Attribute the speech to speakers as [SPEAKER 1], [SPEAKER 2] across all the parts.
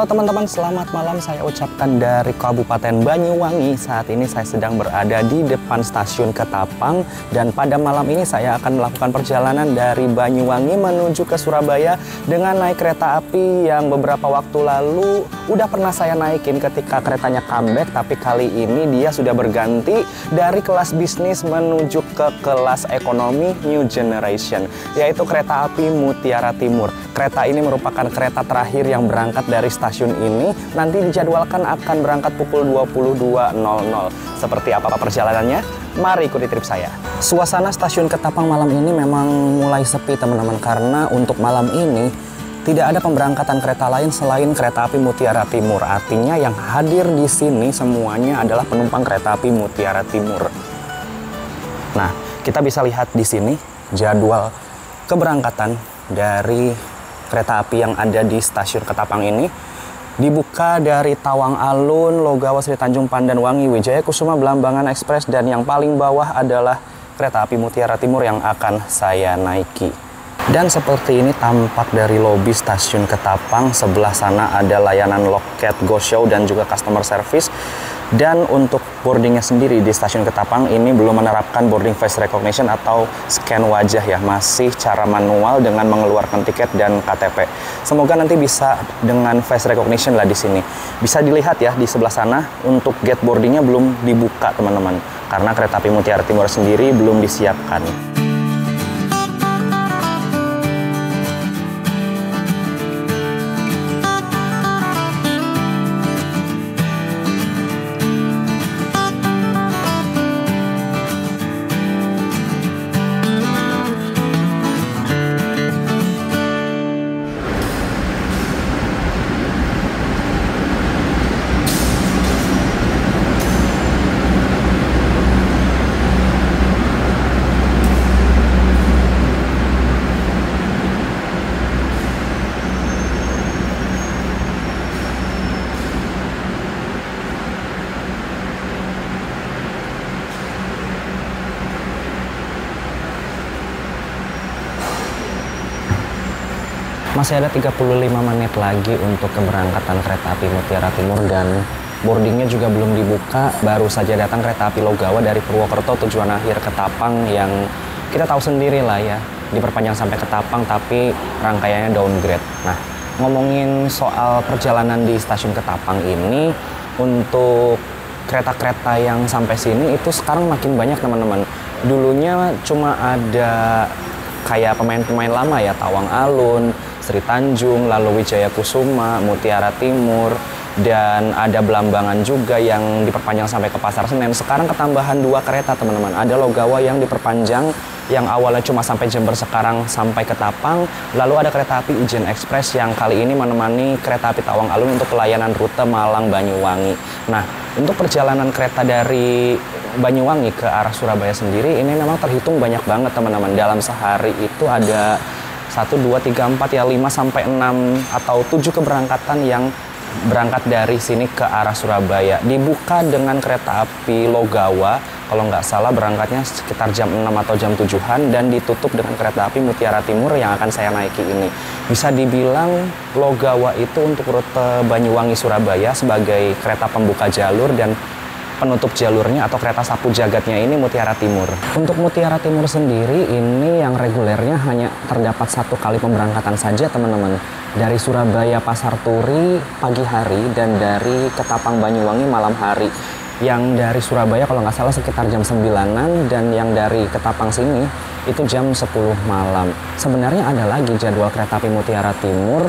[SPEAKER 1] Halo teman-teman, selamat malam saya ucapkan dari Kabupaten Banyuwangi. Saat ini saya sedang berada di depan stasiun Ketapang. Dan pada malam ini saya akan melakukan perjalanan dari Banyuwangi menuju ke Surabaya dengan naik kereta api yang beberapa waktu lalu udah pernah saya naikin ketika keretanya comeback. Tapi kali ini dia sudah berganti dari kelas bisnis menuju ke kelas ekonomi New Generation, yaitu kereta api Mutiara Timur. Kereta ini merupakan kereta terakhir yang berangkat dari stasiun ini. Nanti dijadwalkan akan berangkat pukul 22.00. Seperti apa perjalanannya? Mari ikuti trip saya. Suasana stasiun Ketapang malam ini memang mulai sepi teman-teman, karena untuk malam ini tidak ada pemberangkatan kereta lain selain kereta api Mutiara Timur. Artinya yang hadir di sini semuanya adalah penumpang kereta api Mutiara Timur. Nah, kita bisa lihat di sini jadwal keberangkatan dari kereta api yang ada di stasiun Ketapang ini. Dibuka dari Tawang Alun, Logawa, Sri Tanjung, Pandanwangi, Wijaya Kusuma, Belambangan Express, dan yang paling bawah adalah kereta api Mutiara Timur yang akan saya naiki. Dan seperti ini tampak dari lobi stasiun Ketapang. Sebelah sana ada layanan loket, go show, dan juga customer service. Dan untuk boardingnya sendiri di stasiun Ketapang ini belum menerapkan boarding face recognition atau scan wajah ya. Masih cara manual dengan mengeluarkan tiket dan KTP. Semoga nanti bisa dengan face recognition lah di sini. Bisa dilihat ya di sebelah sana untuk gate boardingnya belum dibuka teman-teman. Karena kereta api Mutiara Timur sendiri belum disiapkan. Masih ada 35 menit lagi untuk keberangkatan kereta api Mutiara Timur dan boardingnya juga belum dibuka. Baru saja datang kereta api Logawa dari Purwokerto tujuan akhir Ketapang yang kita tahu sendiri lah ya, diperpanjang sampai Ketapang tapi rangkaiannya downgrade. Nah, ngomongin soal perjalanan di stasiun Ketapang ini, untuk kereta-kereta yang sampai sini itu sekarang makin banyak teman-teman. Dulunya cuma ada kayak pemain-pemain lama ya, Tawang Alun, Sri Tanjung, lalu Wijaya Kusuma, Mutiara Timur, dan ada Belambangan juga yang diperpanjang sampai ke Pasar Senen. Sekarang ketambahan 2 kereta teman-teman. Ada Logawa yang diperpanjang yang awalnya cuma sampai Jember, sekarang sampai Ketapang. Lalu ada kereta api Ijen Express yang kali ini menemani kereta api Tawang Alun untuk pelayanan rute Malang-Banyuwangi. Nah, untuk perjalanan kereta dari Banyuwangi ke arah Surabaya sendiri ini memang terhitung banyak banget teman-teman. Dalam sehari itu ada 1, 2, 3, 4, ya 5 sampai 6 atau 7 keberangkatan yang berangkat dari sini ke arah Surabaya. Dibuka dengan kereta api Logawa, kalau nggak salah berangkatnya sekitar jam 6 atau jam 7-an, dan ditutup dengan kereta api Mutiara Timur yang akan saya naiki ini. Bisa dibilang Logawa itu untuk rute Banyuwangi-Surabaya sebagai kereta pembuka jalur, dan penutup jalurnya atau kereta sapu jagatnya ini Mutiara Timur. Untuk Mutiara Timur sendiri ini yang regulernya hanya terdapat 1 kali pemberangkatan saja teman-teman. Dari Surabaya Pasar Turi pagi hari dan dari Ketapang Banyuwangi malam hari. Yang dari Surabaya kalau nggak salah sekitar jam 9-an, dan yang dari Ketapang sini itu jam 10 malam. Sebenarnya ada lagi jadwal kereta api Mutiara Timur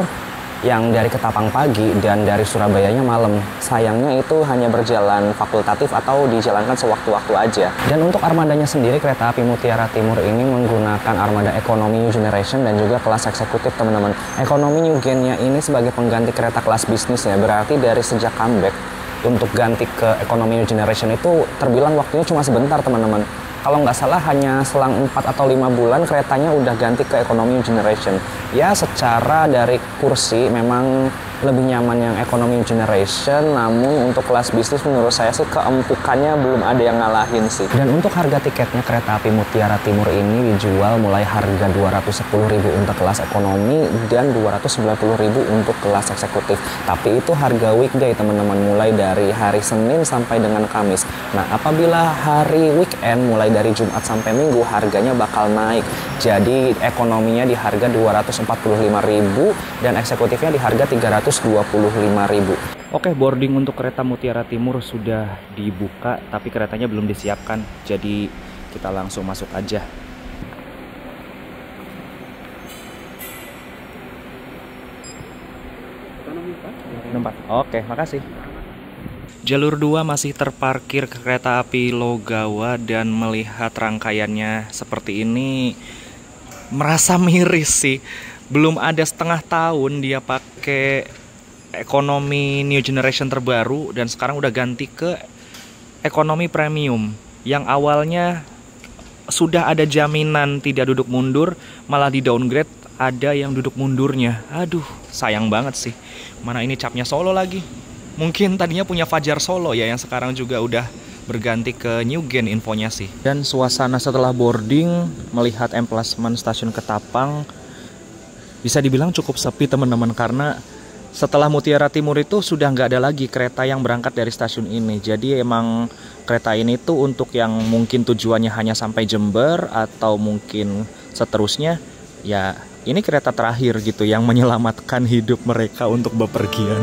[SPEAKER 1] yang dari Ketapang pagi dan dari Surabayanya malam. Sayangnya itu hanya berjalan fakultatif atau dijalankan sewaktu-waktu aja. Dan untuk armadanya sendiri, kereta api Mutiara Timur ini menggunakan armada ekonomi New Generation dan juga kelas eksekutif teman-teman. Ekonomi New Gen-nya ini sebagai pengganti kereta kelas bisnis ya, berarti dari sejak comeback untuk ganti ke ekonomi New Generation itu terbilang waktunya cuma sebentar teman-teman. Kalau nggak salah hanya selang 4 atau 5 bulan keretanya udah ganti ke ekonomi New Generation. Ya secara dari kursi memang lebih nyaman yang economy generation, namun untuk kelas bisnis menurut saya sih keempukannya belum ada yang ngalahin sih. Dan untuk harga tiketnya kereta api Mutiara Timur ini dijual mulai harga 210.000 untuk kelas ekonomi dan 290.000 untuk kelas eksekutif. Tapi itu harga weekday teman-teman, mulai dari hari Senin sampai dengan Kamis. Nah, apabila hari weekend mulai dari Jumat sampai Minggu harganya bakal naik. Jadi ekonominya di harga 245.000 dan eksekutifnya di harga 325.000. Oke, boarding untuk kereta Mutiara Timur sudah dibuka, tapi keretanya belum disiapkan. Jadi kita langsung masuk aja. Oke, makasih. Jalur 2 masih terparkir ke kereta api Logawa, dan melihat rangkaiannya seperti ini merasa miris sih. Belum ada setengah tahun dia pakai ekonomi new generation terbaru dan sekarang udah ganti ke ekonomi premium yang awalnya sudah ada jaminan tidak duduk mundur, malah di downgrade ada yang duduk mundurnya. Aduh, sayang banget sih. Mana ini capnya Solo lagi. Mungkin tadinya punya Fajar Solo ya, yang sekarang juga udah berganti ke New Gen infonya sih. Dan suasana setelah boarding melihat emplasement stasiun Ketapang bisa dibilang cukup sepi teman-teman, karena setelah Mutiara Timur itu sudah nggak ada lagi kereta yang berangkat dari stasiun ini. Jadi emang kereta ini tuh untuk yang mungkin tujuannya hanya sampai Jember atau mungkin seterusnya. Ya ini kereta terakhir gitu yang menyelamatkan hidup mereka untuk bepergian.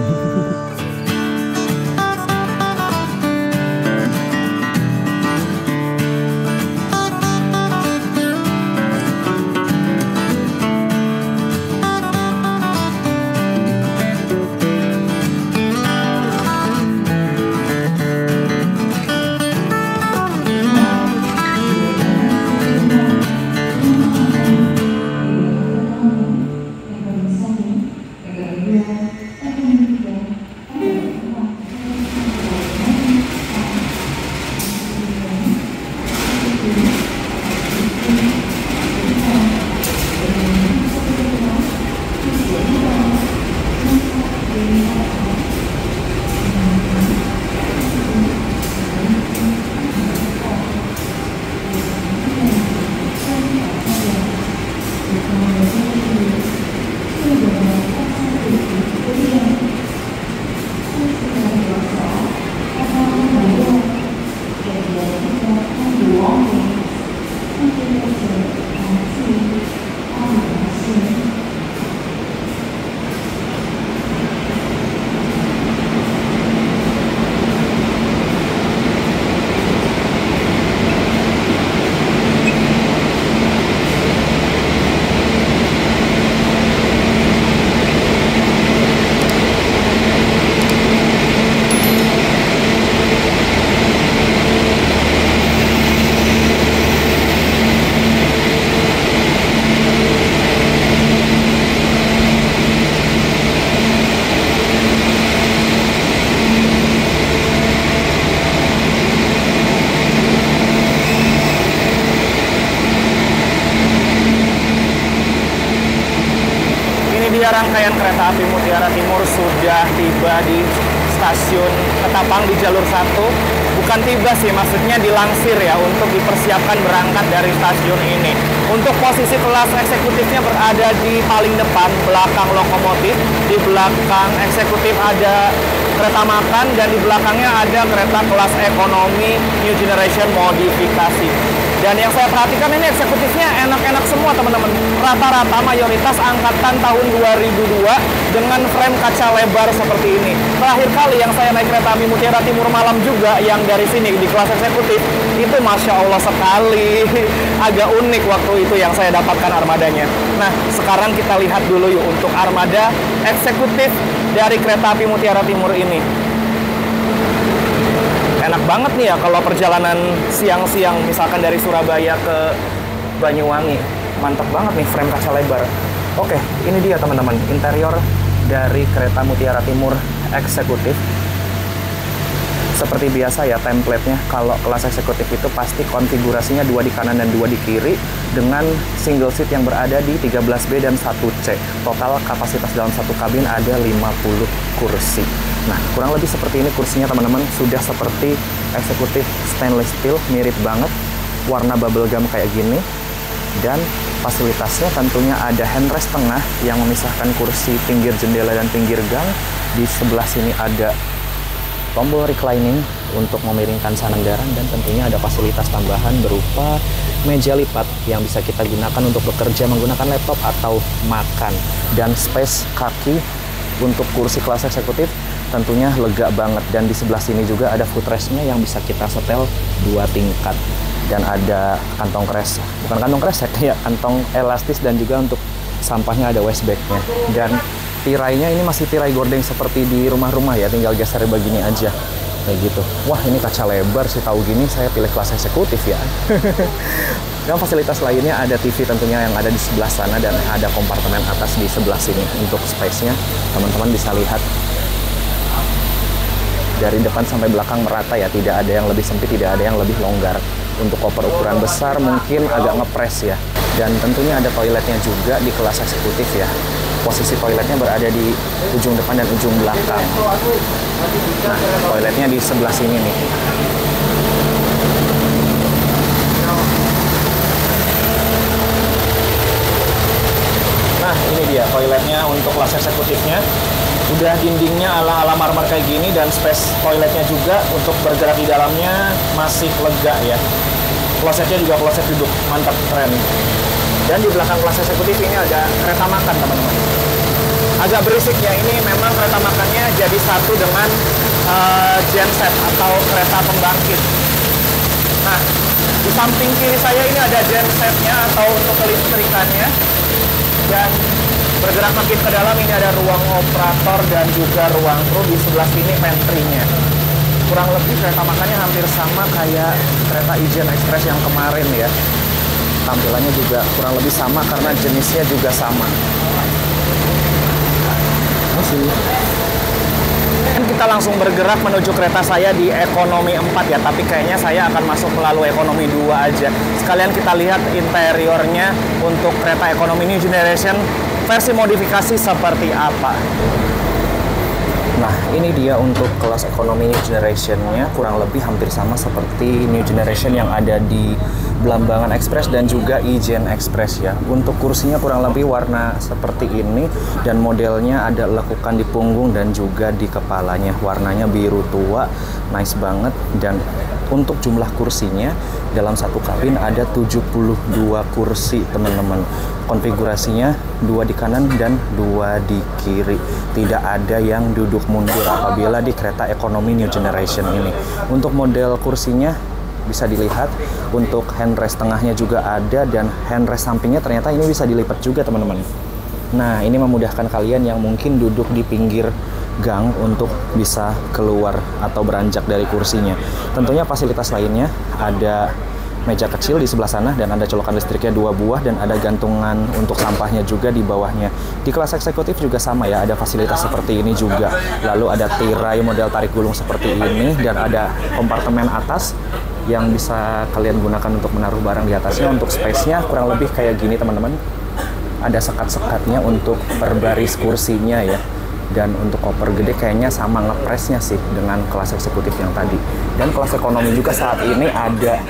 [SPEAKER 1] Rangkaian kereta api Mutiara Timur sudah tiba di stasiun Ketapang di jalur 1. Bukan tiba sih, maksudnya dilangsir ya, untuk dipersiapkan berangkat dari stasiun ini. Untuk posisi kelas eksekutifnya berada di paling depan, belakang lokomotif. Di belakang eksekutif ada kereta makan, dan di belakangnya ada kereta kelas ekonomi New Generation modifikasi. Dan yang saya perhatikan ini eksekutifnya enak-enak semua teman-teman. Rata-rata mayoritas angkatan tahun 2002 dengan frame kaca lebar seperti ini. Terakhir kali yang saya naik kereta api Mutiara Timur malam juga yang dari sini di kelas eksekutif, itu Masya Allah sekali. Agak unik waktu itu yang saya dapatkan armadanya. Nah, sekarang kita lihat dulu yuk untuk armada eksekutif dari kereta api Mutiara Timur ini. Enak banget nih ya kalau perjalanan siang-siang, misalkan dari Surabaya ke Banyuwangi. Mantap banget nih frame kaca lebar. Oke, ini dia teman-teman interior dari kereta Mutiara Timur eksekutif. Seperti biasa ya template-nya, kalau kelas eksekutif itu pasti konfigurasinya 2 di kanan dan 2 di kiri dengan single seat yang berada di 13B dan 1C. Total kapasitas dalam satu kabin ada 50 kursi. Nah, kurang lebih seperti ini kursinya teman-teman, sudah seperti eksekutif stainless steel, mirip banget, warna bubble gum kayak gini. Dan fasilitasnya tentunya ada handrest tengah yang memisahkan kursi pinggir jendela dan pinggir gang. Di sebelah sini ada tombol reclining untuk memiringkan sandaran, dan tentunya ada fasilitas tambahan berupa meja lipat yang bisa kita gunakan untuk bekerja menggunakan laptop atau makan. Dan space kaki untuk kursi kelas eksekutif tentunya lega banget. Dan di sebelah sini juga ada footrest-nya yang bisa kita setel 2 tingkat. Dan ada kantong kresek, bukan kantong kresek ya, kantong elastis, dan juga untuk sampahnya ada waistbag-nya. Dan tirainya ini masih tirai gordeng seperti di rumah-rumah ya, tinggal geser begini aja kayak gitu. Wah, ini kaca lebar sih, tahu gini saya pilih kelas eksekutif ya. Dan fasilitas lainnya ada TV tentunya yang ada di sebelah sana, dan ada kompartemen atas di sebelah sini. Untuk space-nya teman-teman bisa lihat dari depan sampai belakang merata ya, tidak ada yang lebih sempit, tidak ada yang lebih longgar. Untuk koper ukuran besar mungkin agak ngepres ya. Dan tentunya ada toiletnya juga di kelas eksekutif ya. Posisi toiletnya berada di ujung depan dan ujung belakang. Nah, toiletnya di sebelah sini nih. Nah, ini dia toiletnya untuk kelas eksekutifnya. Udah dindingnya ala-ala marmer kayak gini, dan space toiletnya juga untuk bergerak di dalamnya masih lega ya. Klosetnya juga kloset duduk, mantap, keren. Dan di belakang kelas eksekutif ini ada kereta makan teman-teman. Agak berisik ya, ini memang kereta makannya jadi satu dengan genset atau kereta pembangkit. Nah, di samping kiri saya ini ada gensetnya atau untuk kelistrikannya. Dan bergerak makin ke dalam ini ada ruang operator dan juga ruang kru. Di sebelah sini pantry-nya. Kurang lebih kereta makannya hampir sama kayak kereta Ijen Express yang kemarin ya. Tampilannya juga kurang lebih sama karena jenisnya juga sama. Ini kita langsung bergerak menuju kereta saya di ekonomi 4 ya, tapi kayaknya saya akan masuk melalui ekonomi 2 aja. Sekalian kita lihat interiornya untuk kereta ekonomi New Generation versi modifikasi seperti apa. Nah, ini dia untuk kelas ekonomi New Generation-nya, kurang lebih hampir sama seperti New Generation yang ada di Belambangan Express dan juga Ijen Express ya. Untuk kursinya kurang lebih warna seperti ini, dan modelnya ada lekukan di punggung dan juga di kepalanya. Warnanya biru tua, nice banget. Dan untuk jumlah kursinya dalam satu kabin ada 72 kursi teman-teman. Konfigurasinya 2 di kanan dan 2 di kiri. Tidak ada yang duduk mundur apabila di kereta ekonomi New Generation ini. Untuk model kursinya bisa dilihat, untuk handrest tengahnya juga ada, dan handrest sampingnya ternyata ini bisa dilipat juga teman-teman. Nah, ini memudahkan kalian yang mungkin duduk di pinggir gang untuk bisa keluar atau beranjak dari kursinya. Tentunya fasilitas lainnya ada meja kecil di sebelah sana, dan ada colokan listriknya 2 buah, dan ada gantungan untuk sampahnya juga di bawahnya. Di kelas eksekutif juga sama ya, ada fasilitas seperti ini juga. Lalu ada tirai model tarik gulung seperti ini, dan ada kompartemen atas yang bisa kalian gunakan untuk menaruh barang di atasnya. Untuk space-nya kurang lebih kayak gini teman-teman. Ada sekat-sekatnya untuk per baris kursinya ya. Dan untuk koper gede kayaknya sama ngepresnya sih dengan kelas eksekutif yang tadi. Dan kelas ekonomi juga saat ini ada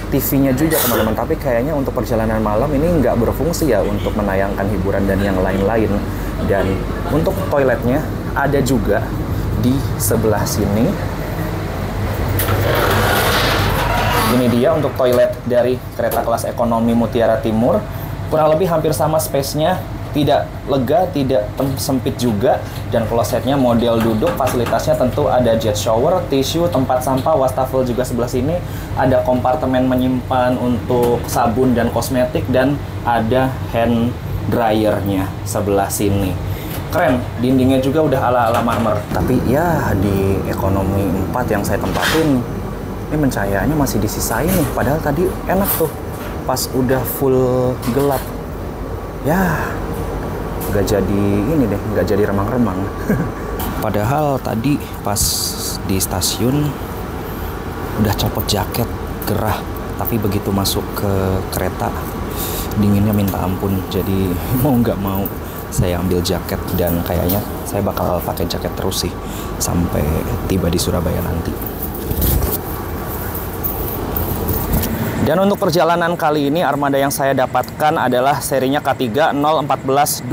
[SPEAKER 1] TV-nya juga teman-teman, tapi kayaknya untuk perjalanan malam ini nggak berfungsi ya untuk menayangkan hiburan dan yang lain-lain. Dan untuk toiletnya ada juga di sebelah sini. Ini dia untuk toilet dari kereta kelas ekonomi Mutiara Timur. Kurang lebih hampir sama space-nya, tidak lega, tidak sempit juga, dan klosetnya model duduk. Fasilitasnya tentu ada jet shower, tisu, tempat sampah, wastafel juga sebelah sini. Ada kompartemen menyimpan untuk sabun dan kosmetik, dan ada hand dryernya sebelah sini. Keren, dindingnya juga udah ala-ala marmer. Tapi ya di ekonomi 4 yang saya tempatin, ini pencahayaannya masih disisain nih. Padahal tadi enak tuh pas udah full gelap. Ya, nggak jadi ini deh, nggak jadi remang-remang. Padahal tadi pas di stasiun Udah copot jaket, gerah, tapi begitu masuk ke kereta dinginnya minta ampun. Jadi mau nggak mau saya ambil jaket, dan kayaknya saya bakal pakai jaket terus sih sampai tiba di Surabaya nanti. Dan untuk perjalanan kali ini armada yang saya dapatkan adalah serinya K3 01425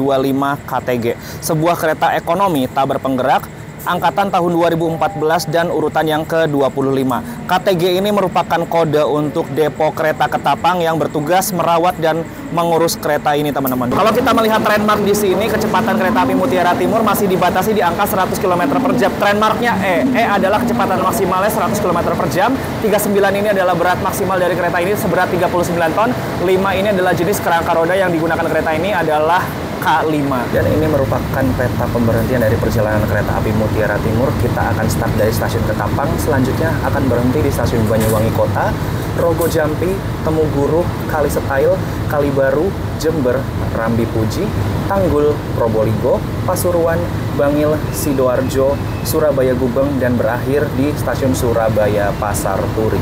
[SPEAKER 1] KTG. Sebuah kereta ekonomi tak berpenggerak, angkatan tahun 2014 dan urutan yang ke-25. KTG ini merupakan kode untuk depo kereta Ketapang yang bertugas merawat dan mengurus kereta ini, teman-teman. Kalau kita melihat trendmark di sini, kecepatan kereta api Mutiara Timur masih dibatasi di angka 100 km per jam. Trendmarknya E adalah kecepatan maksimalnya 100 km per jam. 39 ini adalah berat maksimal dari kereta ini seberat 39 ton. 5 ini adalah jenis kerangka roda yang digunakan kereta ini adalah K5. Dan ini merupakan peta pemberhentian dari perjalanan kereta api Mutiara Timur. Kita akan start dari stasiun Ketapang, selanjutnya akan berhenti di stasiun Banyuwangi Kota, Rogo Jampi, Temuguru, Kalisetail, Kalibaru, Jember, Rambi Puji, Tanggul, Probolinggo, Pasuruan, Bangil, Sidoarjo, Surabaya Gubeng, dan berakhir di stasiun Surabaya Pasar Turi.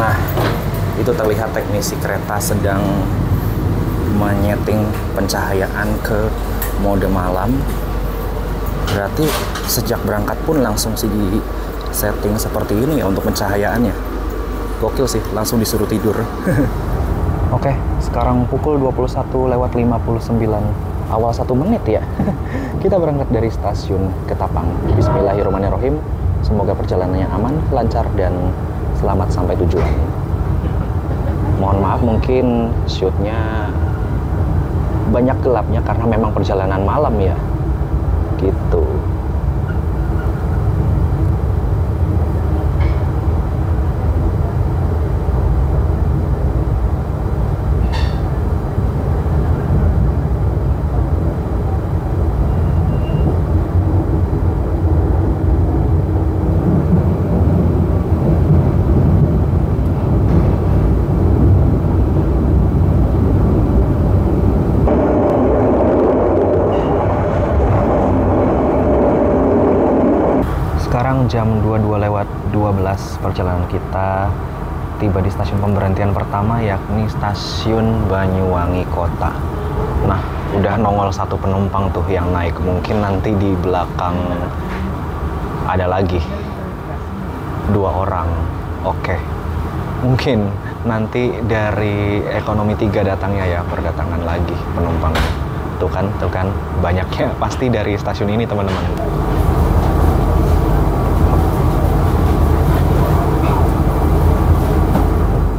[SPEAKER 1] Nah, itu terlihat teknisi kereta sedang menyeting pencahayaan ke mode malam. Berarti sejak berangkat pun langsung sih di setting seperti ini ya untuk pencahayaannya. Gokil sih, langsung disuruh tidur. Oke, sekarang pukul 21:59. Awal 1 menit ya. Kita berangkat dari stasiun Ketapang. Bismillahirrahmanirrahim. Semoga perjalanannya aman, lancar, dan selamat sampai tujuan. Mohon maaf mungkin shootnya banyak gelapnya karena memang perjalanan malam ya, gitu. Sekarang jam 22:12, perjalanan kita tiba di stasiun pemberhentian pertama, yakni stasiun Banyuwangi Kota. Nah, udah nongol 1 penumpang tuh yang naik. Mungkin nanti di belakang ada lagi 2 orang. Oke, mungkin nanti dari ekonomi 3 datangnya ya, berdatangan lagi penumpangnya. Tuh kan, banyaknya pasti dari stasiun ini, teman-teman.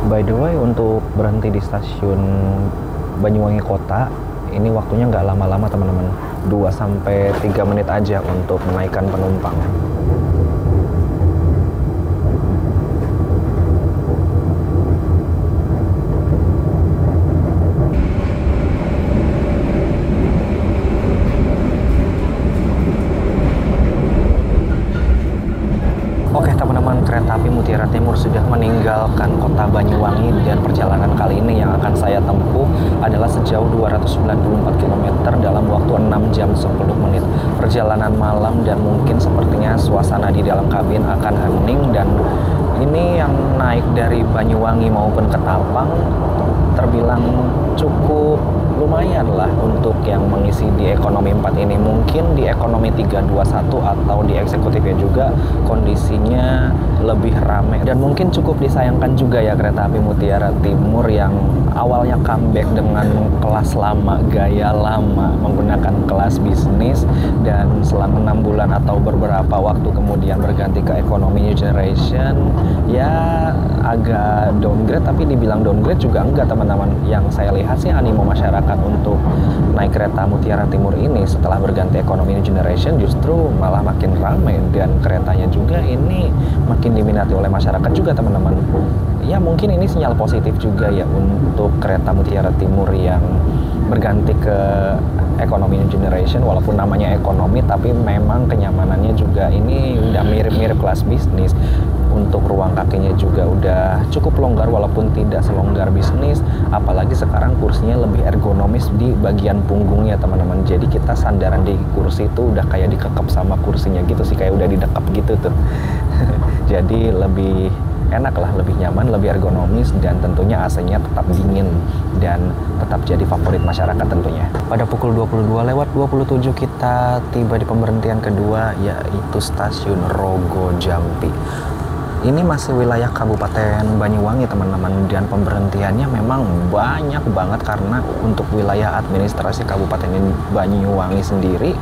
[SPEAKER 1] By the way, untuk berhenti di stasiun Banyuwangi Kota, ini waktunya nggak lama-lama, teman-teman. 2-3 menit aja untuk menaikkan penumpang. Oke teman-teman, kereta api Mutiara Timur sudah meninggalkan kota Banyuwangi, dan perjalanan kali ini yang akan saya tempuh adalah sejauh 294 km dalam waktu 6 jam 10 menit. Perjalanan malam dan mungkin sepertinya suasana di dalam kabin akan hening, dan ini yang naik dari Banyuwangi maupun Ketapang terbilang cukup lumayan lah untuk yang mengisi di ekonomi 4 ini. Mungkin di ekonomi 321 atau di eksekutifnya juga kondisinya lebih ramai, dan mungkin cukup disayangkan juga ya kereta api Mutiara Timur yang awalnya comeback dengan kelas lama, gaya lama, menggunakan kelas bisnis, dan selama 6 bulan atau beberapa waktu kemudian berganti ke ekonomi new generation. Ya agak downgrade, tapi dibilang downgrade juga enggak, teman-teman. Yang saya lihat sih animo masyarakat untuk naik kereta Mutiara Timur ini setelah berganti ekonomi new generation justru malah makin ramai, dan keretanya juga ini makin diminati oleh masyarakat juga, teman-teman. Ya mungkin ini sinyal positif juga ya untuk kereta Mutiara Timur yang berganti ke ekonomi new generation. Walaupun namanya ekonomi, tapi memang kenyamanannya juga ini udah mirip-mirip kelas bisnis. Untuk ruang kakinya juga udah cukup longgar walaupun tidak selonggar bisnis. Apalagi sekarang kursinya lebih ergonomis di bagian punggungnya, teman-teman. Jadi kita sandaran di kursi itu udah kayak dikekep sama kursinya gitu sih, kayak udah didekap gitu tuh. Jadi lebih enak lah, lebih nyaman, lebih ergonomis, dan tentunya AC-nya tetap dingin dan tetap jadi favorit masyarakat tentunya. Pada pukul 22:27 kita tiba di pemberhentian kedua, yaitu stasiun Rogo Jampi. Ini masih wilayah Kabupaten Banyuwangi teman-teman, dan pemberhentiannya memang banyak banget karena untuk wilayah administrasi Kabupaten Banyuwangi sendiri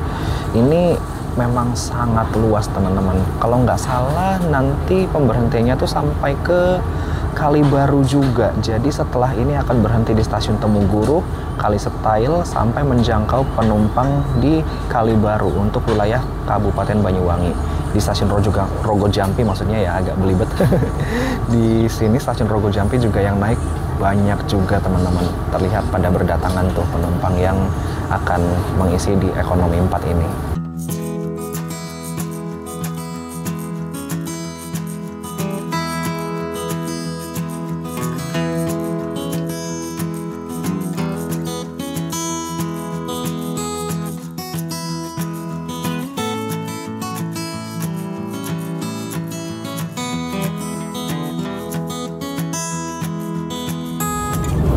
[SPEAKER 1] ini memang sangat luas teman-teman. Kalau nggak salah nanti pemberhentiannya tuh sampai ke Kalibaru juga. Jadi setelah ini akan berhenti di stasiun Temuguru, Kalisetail sampai menjangkau penumpang di Kalibaru untuk wilayah Kabupaten Banyuwangi. Di stasiun Rogo Jampi maksudnya ya, agak belibet. Di sini stasiun Rogo Jampi juga yang naik banyak juga teman-teman. Terlihat pada berdatangan tuh penumpang yang akan mengisi di ekonomi 4 ini.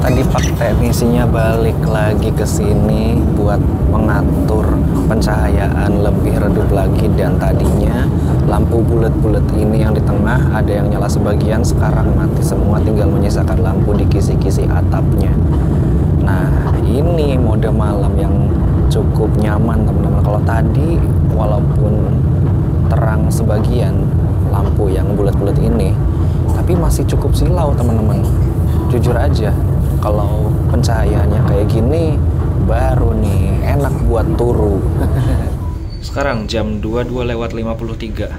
[SPEAKER 1] Tadi Pak teknisinya balik lagi ke sini buat mengatur pencahayaan lebih redup lagi, dan tadinya lampu bulat-bulat ini yang di tengah ada yang nyala sebagian, sekarang mati semua, tinggal menyisakan lampu di kisi-kisi atapnya. Nah, ini mode malam yang cukup nyaman teman-teman. Kalau tadi walaupun terang sebagian lampu yang bulat-bulat ini, tapi masih cukup silau teman-teman. Jujur aja, kalau pencahayaannya kayak gini baru nih enak buat turu. Sekarang jam 22:53.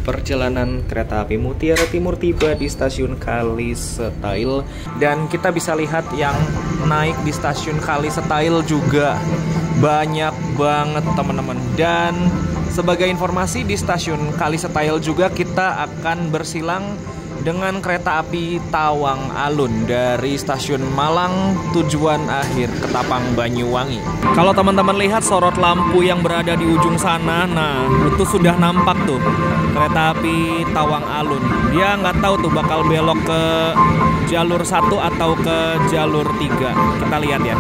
[SPEAKER 1] Perjalanan kereta api Mutiara Timur tiba di stasiun Kalisetail, dan kita bisa lihat yang naik di stasiun Kalisetail juga banyak banget teman-teman. Dan sebagai informasi, di stasiun Kalisetail juga kita akan bersilang dengan kereta api Tawang Alun dari stasiun Malang tujuan akhir Ketapang Banyuwangi. Kalau teman-teman lihat sorot lampu yang berada di ujung sana, nah itu sudah nampak tuh kereta api Tawang Alun. Dia nggak tahu tuh bakal belok ke jalur 1 atau ke jalur 3. Kita lihat ya.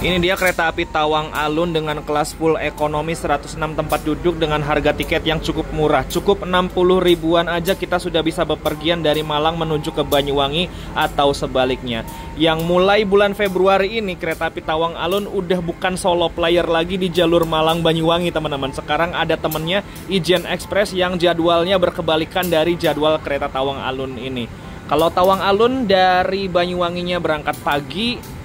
[SPEAKER 1] Ini dia kereta api Tawang Alun dengan kelas full ekonomi 106 tempat duduk dengan harga tiket yang cukup murah. Cukup 60 ribuan aja kita sudah bisa bepergian dari Malang menuju ke Banyuwangi atau sebaliknya. Yang mulai bulan Februari ini kereta api Tawang Alun udah bukan solo player lagi di jalur Malang Banyuwangi teman-teman. Sekarang ada temennya Ijen Express yang jadwalnya berkebalikan dari jadwal kereta Tawang Alun ini. Kalau Tawang Alun dari Banyuwanginya berangkat pagi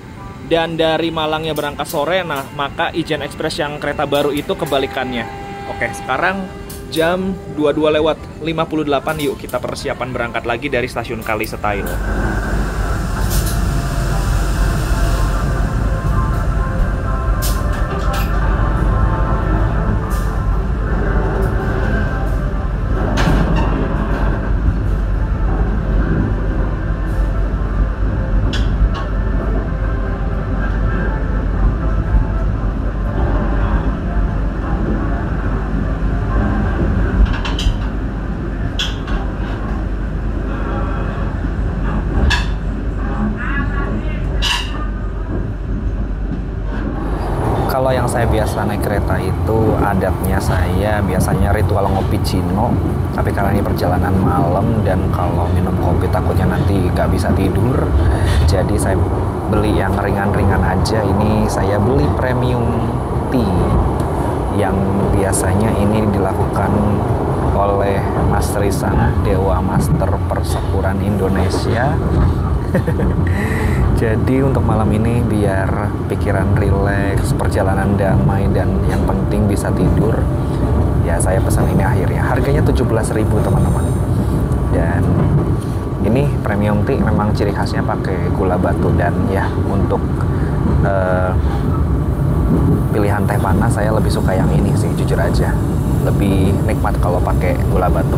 [SPEAKER 1] dan dari Malangnya berangkat sore, nah maka Ijen Express yang kereta baru itu kebalikannya. Oke, sekarang jam 22:58, yuk kita persiapan berangkat lagi dari stasiun Kalisetail. Kalau yang saya biasa naik kereta itu adatnya saya biasanya ritual ngopi Cino, tapi karena ini perjalanan malam dan kalau minum kopi takutnya nanti nggak bisa tidur, jadi saya beli yang ringan-ringan aja. Ini saya beli premium tea yang biasanya ini dilakukan oleh Mas Risan, Dewa Master Persepuran Indonesia. Jadi untuk malam ini biar pikiran rileks, perjalanan damai, dan yang penting bisa tidur, ya saya pesan ini akhirnya. Harganya 17.000 teman-teman. Dan ini premium tea memang ciri khasnya pakai gula batu, dan ya untuk pilihan teh panas saya lebih suka yang ini sih, jujur aja. lebih nikmat kalau pakai gula batu.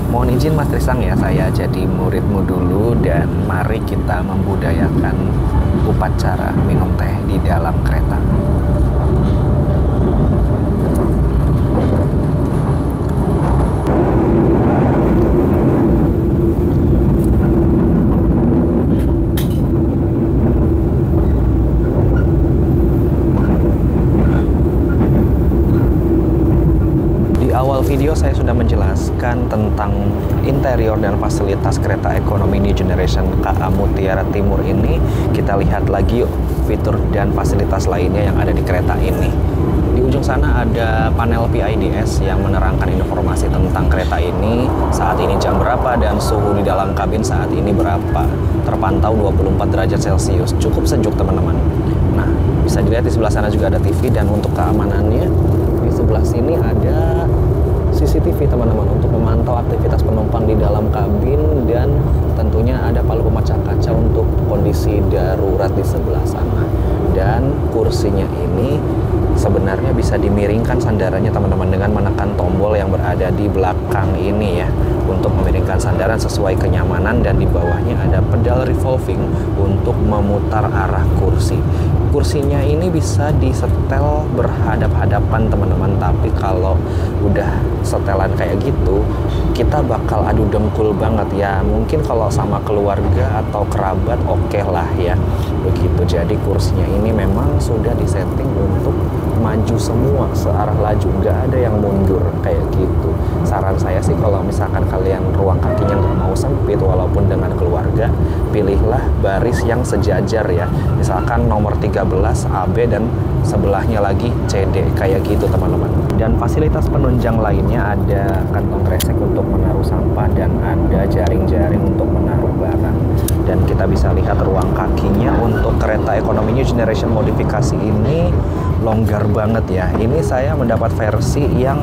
[SPEAKER 1] Mohon izin Mas Trisang ya, saya jadi muridmu dulu dan mari kita membudayakan upacara minum teh di dalam kereta. Video saya sudah menjelaskan tentang interior dan fasilitas kereta ekonomi New Generation KA Mutiara Timur ini. Kita lihat lagi fitur dan fasilitas lainnya yang ada di kereta ini. Di ujung sana ada panel PIDS yang menerangkan informasi tentang kereta ini, saat ini jam berapa dan suhu di dalam kabin saat ini berapa. Terpantau 24 derajat Celcius, cukup sejuk teman-teman. Nah, bisa dilihat di sebelah sana juga ada TV, dan untuk keamanannya di sebelah sini ada CCTV teman-teman untuk memantau aktivitas penumpang di dalam kabin, dan tentunya ada palu pemecah kaca untuk kondisi darurat di sebelah sana. Dan kursinya ini sebenarnya bisa dimiringkan sandarannya teman-teman dengan menekan tombol yang berada di belakang ini ya, untuk memiringkan sandaran sesuai kenyamanan, dan di bawahnya ada pedal revolving untuk memutar arah kursi. Kursinya ini bisa disetel berhadap-hadapan teman-teman, tapi kalau udah setelan kayak gitu kita bakal adu dengkul banget ya. Mungkin kalau sama keluarga atau kerabat oke lah ya begitu. Jadi kursinya ini memang sudah disetting untuk maju semua searah laju, nggak ada yang mundur kayak gitu. Saran saya sih kalau misalkan kalian ruang kakinya nggak mau sempit walaupun dengan keluarga, pilihlah baris yang sejajar ya, misalkan nomor 13 AB dan sebelahnya lagi CD kayak gitu teman-teman. Dan fasilitas penunjang lainnya ada kantong kresek untuk menaruh sampah dan ada jaring-jaring untuk menaruh barang. Dan kita bisa lihat ruang kakinya untuk kereta ekonomi New Generation modifikasi ini longgar banget ya. Ini saya mendapat versi yang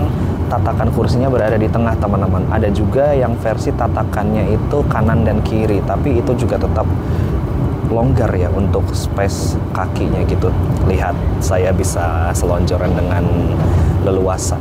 [SPEAKER 1] tatakan kursinya berada di tengah teman-teman. Ada juga yang versi tatakannya itu kanan dan kiri, tapi itu juga tetap longgar ya untuk space kakinya gitu. Lihat, saya bisa selonjoran dengan leluasa.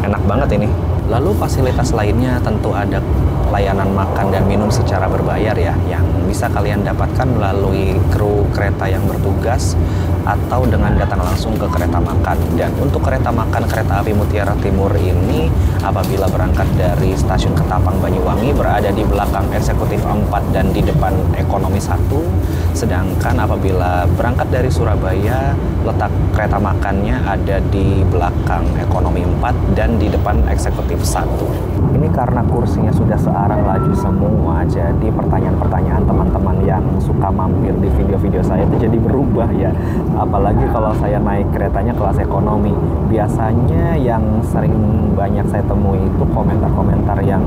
[SPEAKER 1] Enak banget ini. Lalu fasilitas lainnya tentu ada layanan makan dan minum secara berbayar ya, yang bisa kalian dapatkan melalui kru kereta yang bertugas atau dengan datang langsung ke kereta makan. Dan untuk kereta makan kereta api Mutiara Timur ini apabila berangkat dari stasiun Ketapang Banyuwangi berada di belakang eksekutif 4 dan di depan ekonomi 1, sedangkan apabila berangkat dari Surabaya letak kereta makannya ada di belakang ekonomi 4 dan di depan eksekutif 1. Ini karena kursinya sudah searah laju semua, jadi pertanyaan-pertanyaan teman-teman yang suka mampir di video-video saya itu jadi berubah ya. Apalagi kalau saya naik keretanya kelas ekonomi. Biasanya yang sering banyak saya temui itu komentar-komentar yang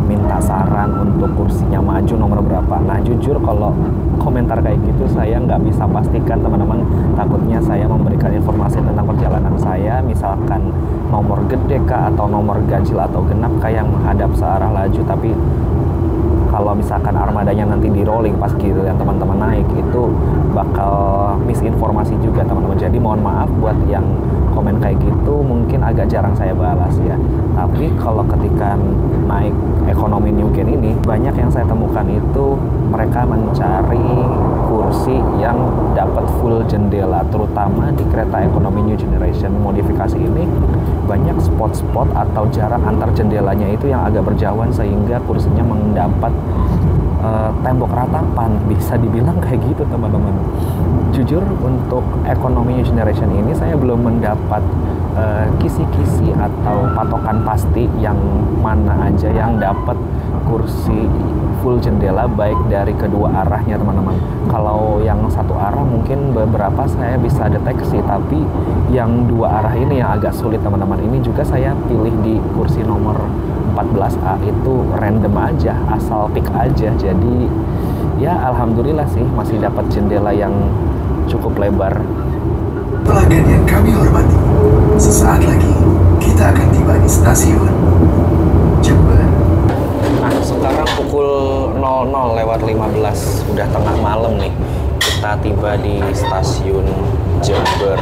[SPEAKER 1] minta saran untuk kursinya maju nomor berapa. Nah jujur kalau komentar kayak gitu saya nggak bisa pastikan teman-teman. Takutnya saya memberikan informasi tentang perjalanan saya, misalkan nomor gede kah atau nomor ganjil atau genap kah yang menghadap searah laju, tapi kalau misalkan armadanya nanti di rolling pas gitu yang teman-teman naik, itu bakal misinformasi juga teman-teman. Jadi mohon maaf buat yang komen kayak gitu, mungkin agak jarang saya balas ya. Tapi kalau ketika naik ekonomi New Gen ini, banyak yang saya temukan itu mereka mencari kursi yang dapat full jendela, terutama di kereta ekonomi New Generation modifikasi ini banyak spot-spot atau jarak antar jendelanya itu yang agak berjauhan sehingga kursinya mendapat tembok ratapan, bisa dibilang kayak gitu teman-teman. Jujur untuk ekonomi New Generation ini saya belum mendapat kisi-kisi atau patokan pasti yang mana aja yang dapat kursi full jendela baik dari kedua arahnya teman-teman. Kalau yang satu arah mungkin beberapa saya bisa deteksi, tapi yang dua arah ini yang agak sulit teman-teman. Ini juga saya pilih di kursi nomor 14A itu random aja, asal pick aja. Jadi ya alhamdulillah sih masih dapat jendela yang cukup lebar.
[SPEAKER 2] Pelanggan yang kami hormati, sesaat lagi kita akan tiba di stasiun Jember.
[SPEAKER 1] Nah, sekarang pukul 00:15, udah tengah malam nih. Kita tiba di stasiun Jember.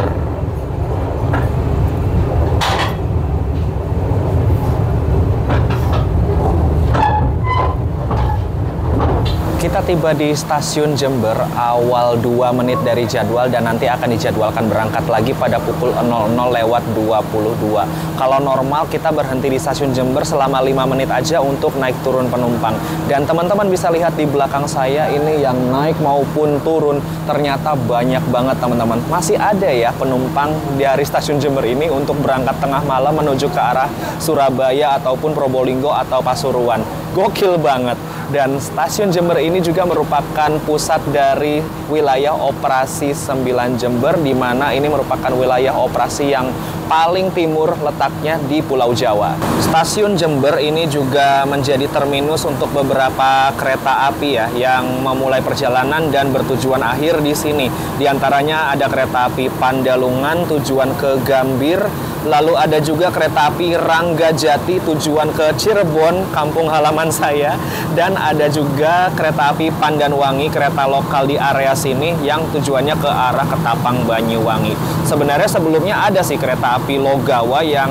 [SPEAKER 1] tiba di stasiun Jember awal 2 menit dari jadwal dan nanti akan dijadwalkan berangkat lagi pada pukul 00:22. Kalau normal kita berhenti di stasiun Jember selama 5 menit aja untuk naik turun penumpang. Dan teman-teman bisa lihat di belakang saya ini yang naik maupun turun ternyata banyak banget teman-teman. Masih ada ya penumpang dari stasiun Jember ini untuk berangkat tengah malam menuju ke arah Surabaya ataupun Probolinggo atau Pasuruan. Gokil banget. Dan stasiun Jember ini juga merupakan pusat dari wilayah operasi 9 Jember, di mana ini merupakan wilayah operasi yang paling timur letaknya di Pulau Jawa. Stasiun Jember ini juga menjadi terminus untuk beberapa kereta api ya yang memulai perjalanan dan bertujuan akhir di sini. Di antaranya ada kereta api Pandalungan tujuan ke Gambir, lalu ada juga kereta api Ranggajati tujuan ke Cirebon, kampung halaman saya, dan ada juga kereta api Pandanwangi, kereta lokal di area sini yang tujuannya ke arah Ketapang, Banyuwangi. Sebenarnya sebelumnya ada sih kereta api Logawa yang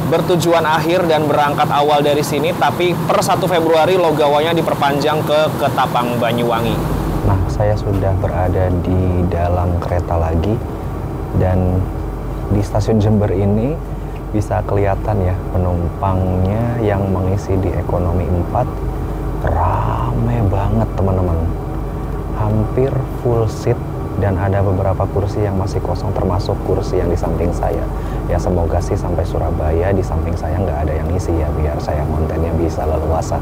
[SPEAKER 1] bertujuan akhir dan berangkat awal dari sini, tapi per 1 Februari Logawanya diperpanjang ke Ketapang, Banyuwangi. Nah, saya sudah berada di dalam kereta lagi, dan di stasiun Jember ini bisa kelihatan ya penumpangnya yang mengisi di ekonomi 4 rame banget teman-teman, hampir full seat, dan ada beberapa kursi yang masih kosong termasuk kursi yang di samping saya. Ya semoga sih sampai Surabaya di samping saya nggak ada yang isi ya, biar saya kontennya bisa leluasa.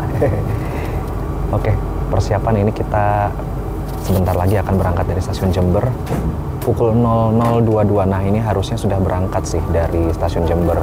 [SPEAKER 1] Oke, persiapan ini kita sebentar lagi akan berangkat dari stasiun Jember pukul 00:22. Nah ini harusnya sudah berangkat sih dari stasiun Jember.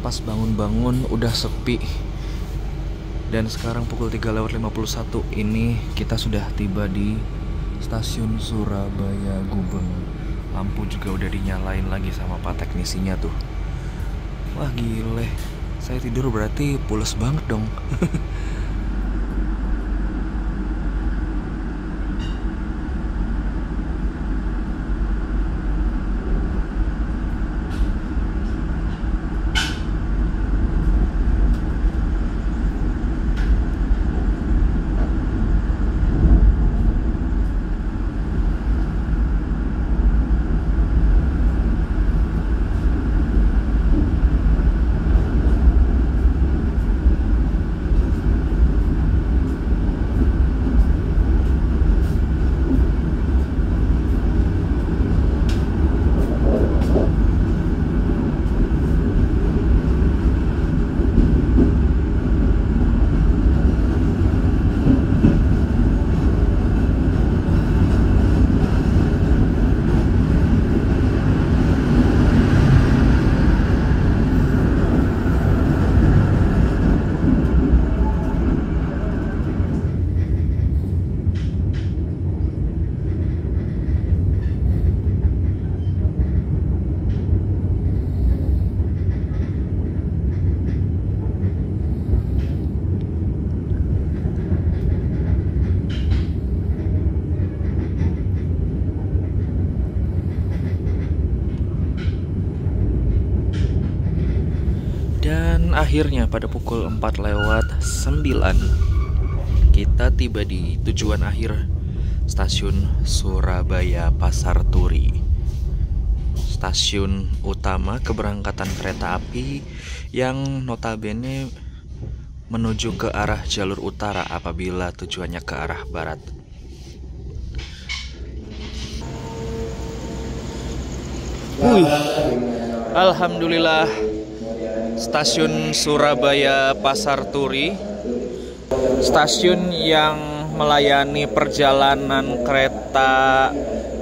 [SPEAKER 1] Pas bangun-bangun udah sepi. Dan sekarang pukul 3:51 ini kita sudah tiba di stasiun Surabaya Gubeng. Lampu juga udah dinyalain lagi sama pak teknisinya tuh. Wah gile, saya tidur berarti pules banget dong. Dan akhirnya pada pukul 4:09 kita tiba di tujuan akhir, stasiun Surabaya Pasar Turi. Stasiun utama keberangkatan kereta api yang notabene menuju ke arah jalur utara apabila tujuannya ke arah barat.
[SPEAKER 3] Wih, alhamdulillah, stasiun Surabaya Pasar Turi, stasiun yang melayani perjalanan kereta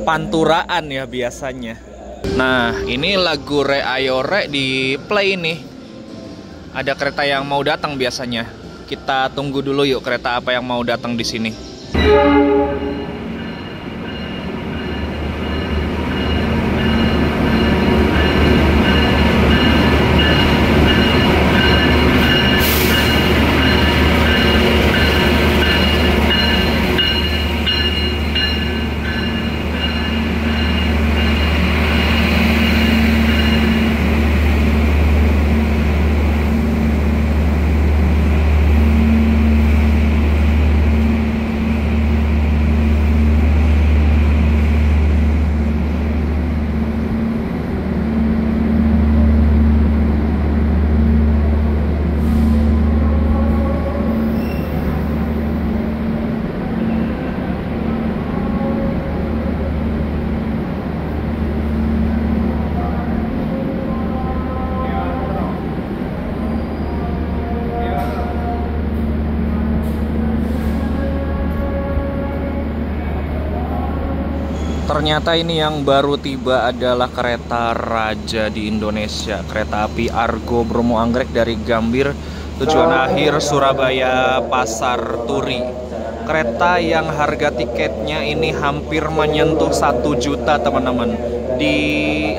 [SPEAKER 3] panturaan ya biasanya. Nah, ini lagu Re Ayo Re di play nih. Ada kereta yang mau datang biasanya. Kita tunggu dulu yuk kereta apa yang mau datang di sini. Ternyata ini yang baru tiba adalah kereta raja di Indonesia, kereta api Argo Bromo Anggrek dari Gambir, tujuan akhir Surabaya Pasar Turi. Kereta yang harga tiketnya ini hampir menyentuh 1 juta teman-teman. Di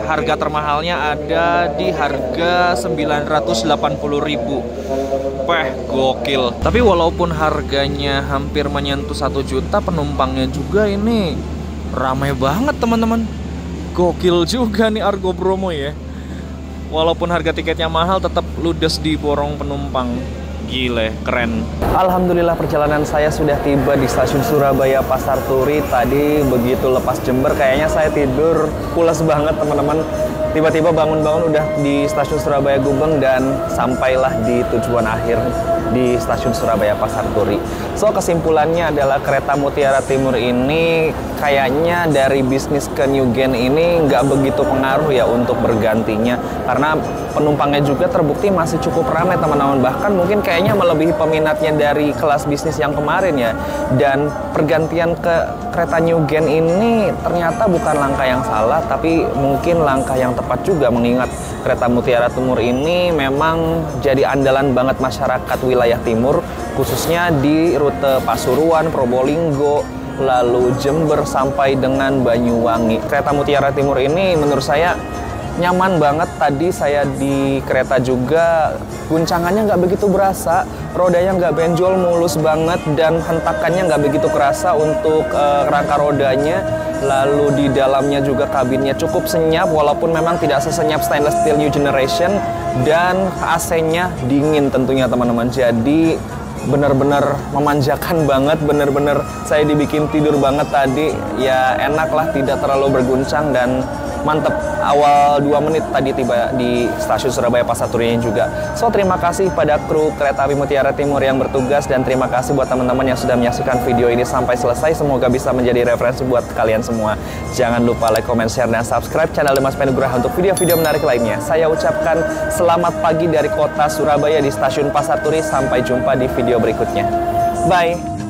[SPEAKER 3] harga termahalnya ada di harga 980.000. Gokil. Tapi walaupun harganya hampir menyentuh 1 juta, penumpangnya juga ini ramai banget teman-teman. Gokil juga nih Argo Bromo ya. Walaupun harga tiketnya mahal, tetap ludes di borong penumpang. Gile, keren.
[SPEAKER 1] Alhamdulillah perjalanan saya sudah tiba di stasiun Surabaya Pasar Turi. Tadi begitu lepas Jember, kayaknya saya tidur pulas banget teman-teman. Tiba-tiba bangun-bangun udah di stasiun Surabaya Gubeng dan sampailah di tujuan akhir di stasiun Surabaya Pasar Turi. So kesimpulannya adalah kereta Mutiara Timur ini kayaknya dari bisnis ke New Gen ini nggak begitu pengaruh ya untuk bergantinya, karena penumpangnya juga terbukti masih cukup ramai teman-teman, bahkan mungkin kayaknya melebihi peminatnya dari kelas bisnis yang kemarin ya. Dan pergantian ke kereta New Gen ini ternyata bukan langkah yang salah, tapi mungkin langkah yang tepat juga, mengingat kereta Mutiara Timur ini memang jadi andalan banget masyarakat wilayah timur, khususnya di rute Pasuruan, Probolinggo, lalu Jember sampai dengan Banyuwangi. Kereta Mutiara Timur ini menurut saya nyaman banget. Tadi saya di kereta juga guncangannya nggak begitu berasa, rodanya nggak benjol, mulus banget, dan hentakannya nggak begitu kerasa untuk rangka rodanya. Lalu di dalamnya juga kabinnya cukup senyap, walaupun memang tidak sesenyap stainless steel new generation, dan AC-nya dingin tentunya teman-teman. Jadi benar-benar memanjakan banget, benar-benar saya dibikin tidur banget tadi. Ya enak lah, tidak terlalu berguncang dan mantep. Awal 2 menit tadi tiba di stasiun Surabaya Pasar Turi juga. So terima kasih pada kru kereta api Mutiara Timur yang bertugas, dan terima kasih buat teman-teman yang sudah menyaksikan video ini sampai selesai. Semoga bisa menjadi referensi buat kalian semua. Jangan lupa like, comment, share, dan subscribe channel Dimas Penugraha untuk video-video menarik lainnya. Saya ucapkan selamat pagi dari kota Surabaya di stasiun Pasar Turi. Sampai jumpa di video berikutnya. Bye.